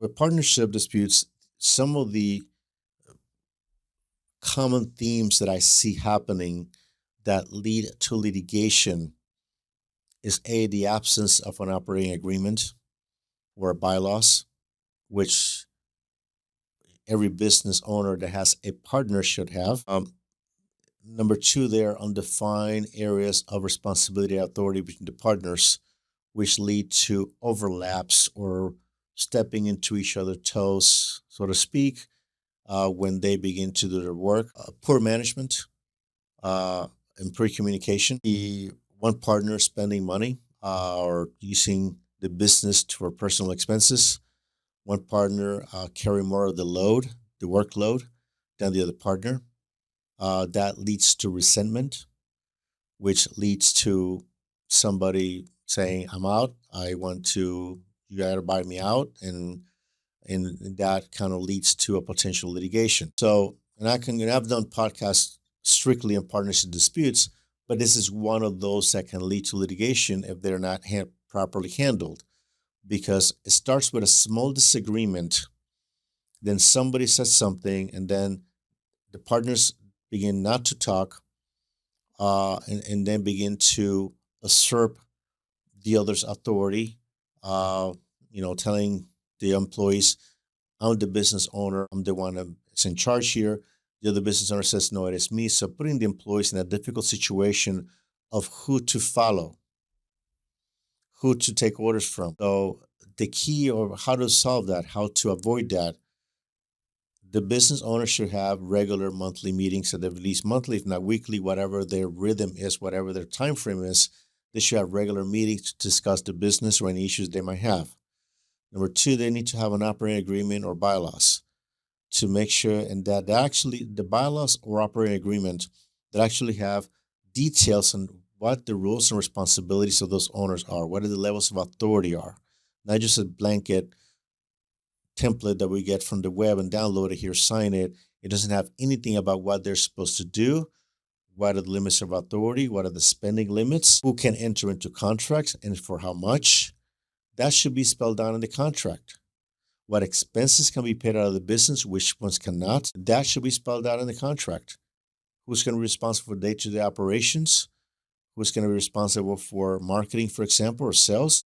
With partnership disputes, some of the common themes that I see happening that lead to litigation is A, the absence of an operating agreement or bylaws, which every business owner that has a partner should have. Number two, there are undefined areas of responsibility and authority between the partners, which lead to overlaps or stepping into each other's toes, so to speak, when they begin to do their work. Poor management uh, and poor communication. The one partner spending money or using the business for personal expenses. One partner carry more of the load, the workload, than the other partner. That leads to resentment, which leads to somebody saying, "I'm out. I want to. You got to buy me out," and that kind of leads to a potential litigation. So, and I've done podcasts strictly on partnership disputes, but this is one of those that can lead to litigation if they're not properly handled, because it starts with a small disagreement, then somebody says something, and then the partners begin not to talk, and then begin to usurp the other's authority, uh, telling the employees, I'm the business owner, I'm the one that's in charge here. The other business owner says, no, it is me. So putting the employees in a difficult situation of who to follow, who to take orders from. So the key, or how to solve that, how to avoid that, the business owner should have regular monthly meetings, at least monthly, if not weekly, whatever their rhythm is, whatever their time frame is. They should have regular meetings to discuss the business or any issues they might have. Number two, they need to have an operating agreement or bylaws to make sure, and that actually the bylaws or operating agreement that actually have details on what the rules and responsibilities of those owners are, what are the levels of authority are, not just a blanket template that we get from the web and download it here, sign it. It doesn't have anything about what they're supposed to do, what are the limits of authority, what are the spending limits, who can enter into contracts and for how much. That should be spelled out in the contract. What expenses can be paid out of the business, which ones cannot. That should be spelled out in the contract. Who's going to be responsible for day-to-day operations? Who's going to be responsible for marketing, for example, or sales?